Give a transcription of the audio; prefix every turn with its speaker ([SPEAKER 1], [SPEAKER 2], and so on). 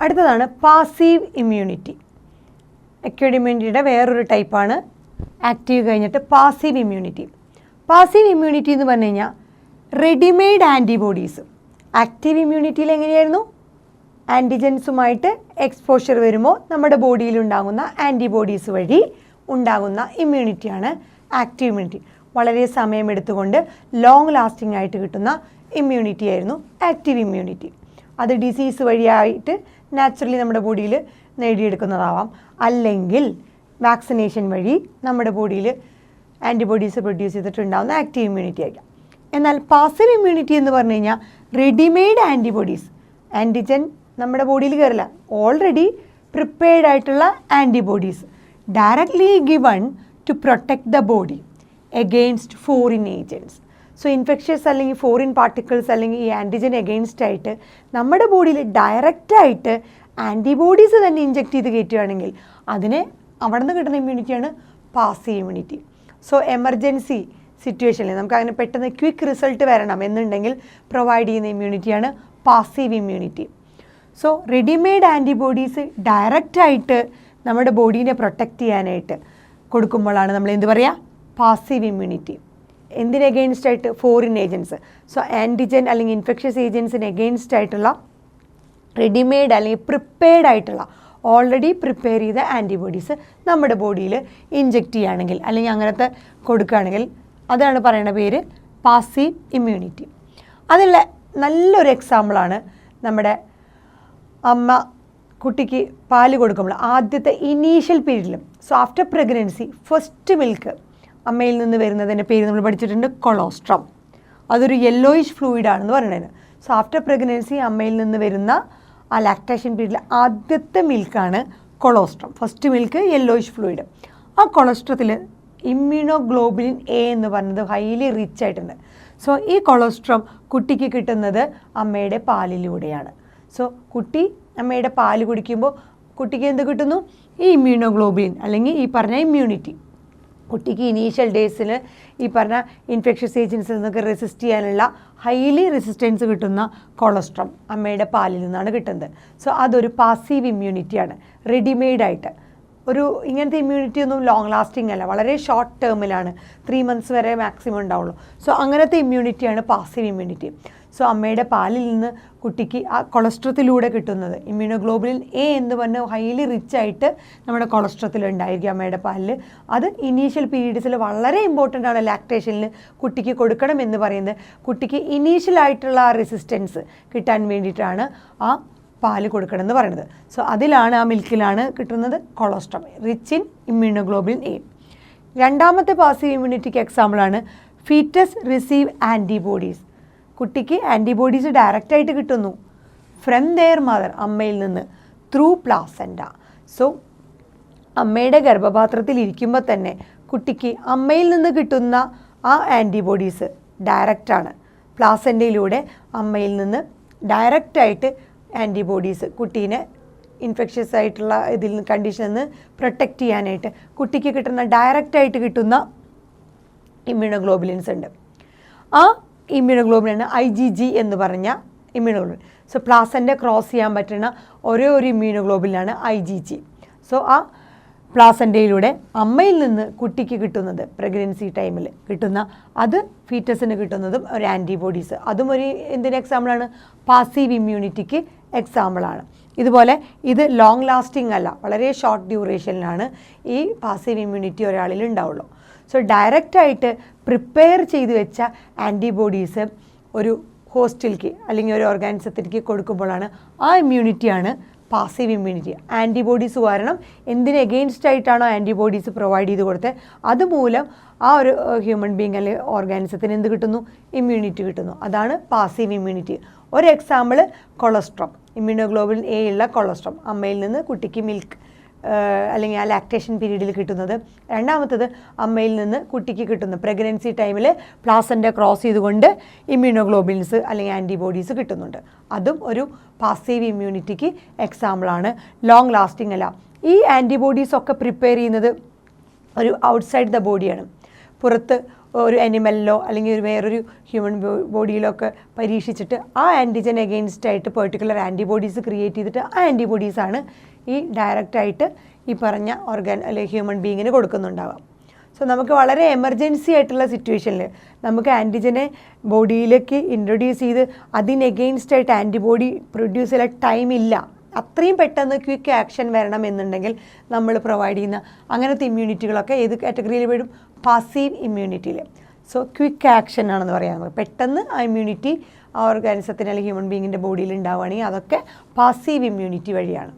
[SPEAKER 1] അടുത്തതാണ് passive immunity. Acute ഇമ്മ്യൂണിറ്റിയുടെ വേറൊരു ടൈപ്പാണ് ആക്റ്റീവ് കഴിഞ്ഞിട്ട് പാസീവ് ഇമ്മ്യൂണിറ്റി. പാസീവ് ഇമ്മ്യൂണിറ്റി എന്ന് പറഞ്ഞു കഴിഞ്ഞാൽ റെഡിമെയ്ഡ് ആൻറ്റിബോഡീസ്. ആക്റ്റീവ് ഇമ്മ്യൂണിറ്റിയിൽ എങ്ങനെയായിരുന്നു? ആൻറ്റിജൻസുമായിട്ട് എക്സ്പോഷർ വരുമ്പോൾ നമ്മുടെ ബോഡിയിൽ ഉണ്ടാകുന്ന ആൻറ്റിബോഡീസ് വഴി ഉണ്ടാകുന്ന ഇമ്മ്യൂണിറ്റിയാണ് ആക്റ്റീവ് ഇമ്മ്യൂണിറ്റി. വളരെ സമയമെടുത്തുകൊണ്ട് ലോങ് ലാസ്റ്റിംഗ് ആയിട്ട് കിട്ടുന്ന ഇമ്മ്യൂണിറ്റി ആയിരുന്നു ആക്റ്റീവ് ഇമ്മ്യൂണിറ്റി. അത് ഡിസീസ് വഴിയായിട്ട് നാച്ചുറലി നമ്മുടെ ബോഡിയിൽ നേടിയെടുക്കുന്നതാവാം, അല്ലെങ്കിൽ വാക്സിനേഷൻ വഴി നമ്മുടെ ബോഡിയിൽ ആൻറ്റിബോഡീസ് പ്രൊഡ്യൂസ് ചെയ്തിട്ടുണ്ടാകുന്ന ആക്റ്റീവ് ഇമ്മ്യൂണിറ്റി ആയിരിക്കാം. എന്നാൽ പാസീവ് ഇമ്മ്യൂണിറ്റി എന്ന് പറഞ്ഞു കഴിഞ്ഞാൽ റെഡിമെയ്ഡ് ആൻറ്റിബോഡീസ്. ആൻറ്റിജൻ നമ്മുടെ ബോഡിയിൽ കയറില്ല, ഓൾറെഡി പ്രിപ്പയർഡ് ആയിട്ടുള്ള antibodies directly given to protect the body against foreign agents. So infectious അല്ലെങ്കിൽ ഫോറിൻ പാർട്ടിക്കിൾസ് അല്ലെങ്കിൽ ഈ ആൻറ്റിജൻ എഗെയിൻസ്റ്റ് ആയിട്ട് നമ്മുടെ ബോഡിയിൽ ഡയറക്റ്റായിട്ട് ആൻറ്റിബോഡീസ് തന്നെ ഇഞ്ചെക്ട് ചെയ്ത് കയറ്റുകയാണെങ്കിൽ അതിനെ അവിടെ നിന്ന് കിട്ടുന്ന ഇമ്മ്യൂണിറ്റിയാണ് പാസീവ് ഇമ്മ്യൂണിറ്റി. സോ എമർജൻസി സിറ്റുവേഷനിൽ നമുക്ക് അങ്ങനെ പെട്ടെന്ന് ക്വിക്ക് റിസൾട്ട് വരണം എന്നുണ്ടെങ്കിൽ പ്രൊവൈഡ് ചെയ്യുന്ന ഇമ്മ്യൂണിറ്റിയാണ് passive immunity. So readymade antibodies ഡയറക്റ്റായിട്ട് നമ്മുടെ ബോഡീനെ പ്രൊട്ടക്റ്റ് ചെയ്യാനായിട്ട് കൊടുക്കുമ്പോഴാണ് നമ്മൾ എന്ത് പറയുക? Passive immunity. എന്തിന് എഗെയിൻസ്റ്റ് ആയിട്ട്? Foreign agents. സോ ആൻറ്റിജൻ അല്ലെങ്കിൽ ഇൻഫെക്ഷ്യസ് ഏജൻസിന് എഗെയിൻസ്റ്റ് ആയിട്ടുള്ള റെഡിമെയ്ഡ് അല്ലെങ്കിൽ പ്രിപ്പയർഡ് ആയിട്ടുള്ള ഓൾറെഡി പ്രിപ്പയർ ചെയ്ത ആൻറ്റിബോഡീസ് നമ്മുടെ ബോഡിയിൽ ഇഞ്ചെക്റ്റ് ചെയ്യുകയാണെങ്കിൽ അല്ലെങ്കിൽ അങ്ങനത്തെ കൊടുക്കുകയാണെങ്കിൽ അതാണ് പറയുന്ന പേര് പാസീവ് ഇമ്മ്യൂണിറ്റി. അതിലുള്ള നല്ലൊരു എക്സാമ്പിളാണ് നമ്മുടെ അമ്മ കുട്ടിക്ക് പാല് കൊടുക്കുമ്പോൾ ആദ്യത്തെ ഇനീഷ്യൽ പീരീഡിലും. So after pregnancy first milk അമ്മയിൽ നിന്ന് വരുന്നതിൻ്റെ പേര് നമ്മൾ പഠിച്ചിട്ടുണ്ട്, കൊളോസ്ട്രം. അതൊരു യെല്ലോയിഷ് ഫ്ലൂയിഡാണെന്ന് പറയുന്നത്. സോ ആഫ്റ്റർ പ്രഗ്നൻസി അമ്മയിൽ നിന്ന് വരുന്ന ആ ലാക്ടേഷൻ പീരീഡിൽ ആദ്യത്തെ മിൽക്കാണ് colostrum. First milk yellowish fluid. ആ കൊളോസ്ട്രത്തിൽ ഇമ്മ്യൂണോഗ്ലോബുലിൻ എ എന്ന് പറയുന്നത് ഹൈലി റിച്ച് ആയിട്ടുണ്ട്. സോ ഈ കൊളോസ്ട്രം കുട്ടിക്ക് കിട്ടുന്നത് അമ്മയുടെ പാലിലൂടെയാണ്. സോ കുട്ടി അമ്മയുടെ പാല് കുടിക്കുമ്പോൾ കുട്ടിക്ക് എന്ത് കിട്ടുന്നു? ഈ ഇമ്മ്യൂണോഗ്ലോബുലിൻ അല്ലെങ്കിൽ ഈ പറഞ്ഞ ഇമ്മ്യൂണിറ്റി. കുട്ടിക്ക് ഇനീഷ്യൽ ഡേയ്സിൽ ഈ പറഞ്ഞ ഇൻഫെക്ഷ്യസ് ഏജൻസിൽ നിന്നൊക്കെ റെസിസ്റ്റ് ചെയ്യാനുള്ള ഹൈലി റെസിസ്റ്റൻസ് കിട്ടുന്ന കൊളോസ്ട്രം അമ്മയുടെ പാലിൽ നിന്നാണ് കിട്ടുന്നത്. സോ അതൊരു പാസീവ് ഇമ്മ്യൂണിറ്റിയാണ്. റെഡിമെയ്ഡായിട്ട് ഒരു ഇങ്ങനത്തെ ഇമ്മ്യൂണിറ്റി ഒന്നും ലോങ് ലാസ്റ്റിംഗ് അല്ല, വളരെ ഷോർട്ട് ടേമിലാണ്, 3 months വരെ മാക്സിമം ഉണ്ടാവുള്ളൂ. സോ അങ്ങനത്തെ ഇമ്മ്യൂണിറ്റിയാണ് പാസീവ് ഇമ്മ്യൂണിറ്റി. സോ അമ്മയുടെ പാലിൽ നിന്ന് കുട്ടിക്ക് ആ കൊളസ്ട്രത്തിലൂടെ കിട്ടുന്നത് ഇമ്മ്യൂണോഗ്ലോബുലിൻ എ എന്ന് പറഞ്ഞ ഹൈലി റിച്ച് ആയിട്ട് നമ്മുടെ കൊളസ്ട്രത്തിൽ ഉണ്ടായിരിക്കും അമ്മയുടെ പാലിൽ. അത് ഇനീഷ്യൽ പീരീഡ്സിൽ വളരെ ഇമ്പോർട്ടൻ്റ് ആണ്. ലാക്ടേഷനിൽ കുട്ടിക്ക് കൊടുക്കണം എന്ന് പറയുന്നത് കുട്ടിക്ക് ഇനീഷ്യലായിട്ടുള്ള ആ റെസിസ്റ്റൻസ് കിട്ടാൻ വേണ്ടിയിട്ടാണ് ആ പാല് കൊടുക്കണം എന്ന് പറയുന്നത്. സോ അതിലാണ് ആ മിൽക്കിലാണ് കിട്ടുന്നത് കൊളോസ്ട്രം റിച്ച് ഇൻ ഇമ്മ്യൂണോഗ്ലോബുലിൻ എ. രണ്ടാമത്തെ പാസീവ് ഇമ്മ്യൂണിറ്റിക്ക് എക്സാമ്പിളാണ് ഫീറ്റസ് റിസീവ് ആൻറ്റിബോഡീസ്. കുട്ടിക്ക് ആൻറ്റിബോഡീസ് ഡയറക്റ്റായിട്ട് കിട്ടുന്നു ഫ്രം ദെയർ മദർ, അമ്മയിൽ നിന്ന്, ത്രൂ പ്ലാസൻഡ. സോ അമ്മയുടെ ഗർഭപാത്രത്തിൽ ഇരിക്കുമ്പോൾ തന്നെ കുട്ടിക്ക് അമ്മയിൽ നിന്ന് കിട്ടുന്ന ആ ആൻറ്റിബോഡീസ് ഡയറക്റ്റാണ്. പ്ലാസൻഡയിലൂടെ അമ്മയിൽ നിന്ന് ഡയറക്റ്റായിട്ട് ആൻറ്റിബോഡീസ് കുട്ടീനെ ഇൻഫെക്ഷ്യസ് ആയിട്ടുള്ള ഇതിൽ കണ്ടീഷനിൽ നിന്ന് പ്രൊട്ടക്റ്റ് ചെയ്യാനായിട്ട് കുട്ടിക്ക് കിട്ടുന്ന ഡയറക്റ്റായിട്ട് കിട്ടുന്ന ഇമ്മ്യൂണോഗ്ലോബുലിൻസ് ഉണ്ട്. ആ ഇമ്മ്യൂണോഗ്ലോബുലിനാണ് IgG എന്ന് പറഞ്ഞ ഇമ്മ്യൂണോഗ്ലോബുലിൻ. സോ പ്ലാസൻ്റെ ക്രോസ് ചെയ്യാൻ പറ്റുന്ന ഒരേ ഒരു ഇമ്മ്യൂണോഗ്ലോബുലിനാണ് IgG. സോ ആ പ്ലാസൻ്റയിലൂടെ അമ്മയിൽ നിന്ന് കുട്ടിക്ക് കിട്ടുന്നത് പ്രഗ്നൻസി ടൈമിൽ കിട്ടുന്ന അത് ഫീറ്റസിന് കിട്ടുന്നതും ഒരു ആൻറ്റിബോഡീസ്, അതും ഒരു എന്തിന് എക്സാമ്പിളാണ്? പാസീവ് ഇമ്മ്യൂണിറ്റിക്ക് എക്സാമ്പിളാണ്. ഇതുപോലെ ഇത് ലോങ് ലാസ്റ്റിംഗ് അല്ല, വളരെ ഷോർട്ട് ഡ്യൂറേഷനിലാണ് ഈ പാസീവ് ഇമ്മ്യൂണിറ്റി ഒരാളിൽ ഉണ്ടാവുള്ളൂ. സോ ഡയറക്റ്റായിട്ട് പ്രിപ്പയർ ചെയ്ത് വെച്ച ആൻറ്റിബോഡീസ് ഒരു ഹോസ്റ്റിലേക്ക് അല്ലെങ്കിൽ ഒരു ഓർഗാനിസത്തിലേക്ക് കൊടുക്കുമ്പോഴാണ് ആ ഇമ്മ്യൂണിറ്റിയാണ് പാസീവ് ഇമ്മ്യൂണിറ്റി. ആൻറ്റിബോഡീസ് കാരണം എന്തിന് എഗെയിൻസ്റ്റ് ആയിട്ടാണോ ആൻറ്റിബോഡീസ് പ്രൊവൈഡ് ചെയ്ത് കൊടുത്തത് അതുമൂലം ആ ഒരു ഹ്യൂമൻ ബീങ് അല്ലെങ്കിൽ ഓർഗാനിസത്തിന് എന്ത് കിട്ടുന്നു? ഇമ്മ്യൂണിറ്റി കിട്ടുന്നു. അതാണ് പാസീവ് ഇമ്മ്യൂണിറ്റി. ഒരു എക്സാമ്പിൾ കൊളസ്ട്രം, ഇമ്മ്യൂണോഗ്ലോബുലിൻ എ ഉള്ള കൊളസ്ട്രം അമ്മയിൽ നിന്ന് കുട്ടിക്ക് മിൽക്ക് അല്ലെങ്കിൽ ആ ലാക്ടേഷൻ പീരീഡിൽ കിട്ടുന്നത്. രണ്ടാമത്തത് അമ്മയിൽ നിന്ന് കുട്ടിക്ക് കിട്ടുന്ന പ്രഗ്നൻസി ടൈമിൽ പ്ലാസൻ്റ ക്രോസ് ചെയ്തുകൊണ്ട് ഇമ്മ്യൂണോഗ്ലോബുലിൻസ് അല്ലെങ്കിൽ ആൻറ്റിബോഡീസ് കിട്ടുന്നുണ്ട്. അതും ഒരു പാസീവ് ഇമ്മ്യൂണിറ്റിക്ക് എക്സാമ്പിളാണ്. ലോങ് ലാസ്റ്റിംഗ് അല്ല. ഈ ആൻറ്റിബോഡീസൊക്കെ പ്രിപ്പയർ ചെയ്യുന്നത് ഒരു ഔട്ട്സൈഡ് ദ ബോഡിയാണ്. പുറത്ത് ഒരു അനിമലിലോ അല്ലെങ്കിൽ ഒരു വേറൊരു ഹ്യൂമൻ ബോഡിയിലോ ഒക്കെ പരീക്ഷിച്ചിട്ട് ആ ആൻറ്റിജൻ എഗെയിൻസ്റ്റ് ആയിട്ട് പെർട്ടിക്കുലർ ആൻറ്റിബോഡീസ് ക്രിയേറ്റ് ചെയ്തിട്ട് ആ ആൻറ്റിബോഡീസാണ് ഈ ഡയറക്റ്റായിട്ട് ഈ പറഞ്ഞ അല്ലെങ്കിൽ ഹ്യൂമൻ ബീങ്ങിന് കൊടുക്കുന്നുണ്ടാവാം. സോ നമുക്ക് വളരെ എമർജൻസി ആയിട്ടുള്ള സിറ്റുവേഷനിൽ നമുക്ക് ആൻറ്റിജനെ ബോഡിയിലേക്ക് ഇൻട്രൊഡ്യൂസ് ചെയ്ത് അതിന് എഗെയിൻസ്റ്റ് ആയിട്ട് ആൻറ്റിബോഡി പ്രൊഡ്യൂസ് ചെയ്യാൻ ടൈമില്ല, അത്രയും പെട്ടെന്ന് ക്വിക്ക് ആക്ഷൻ വരണം എന്നുണ്ടെങ്കിൽ നമ്മൾ പ്രൊവൈഡ് ചെയ്യുന്ന അങ്ങനത്തെ ഇമ്മ്യൂണിറ്റികളൊക്കെ ഏത് കാറ്റഗറിയിൽ വരും? പാസീവ് ഇമ്മ്യൂണിറ്റിയിൽ. സോ ക്വിക്ക് ആക്ഷൻ ആണെന്ന് പറയാം. നമുക്ക് പെട്ടെന്ന് ആ ഇമ്മ്യൂണിറ്റി ആ ഓർഗാനിസത്തിന് അല്ലെങ്കിൽ ഹ്യൂമൻ ബീങ്ങിൻ്റെ ബോഡിയിൽ ഉണ്ടാവുകയാണെങ്കിൽ അതൊക്കെ പാസീവ് ഇമ്മ്യൂണിറ്റി വഴിയാണ്.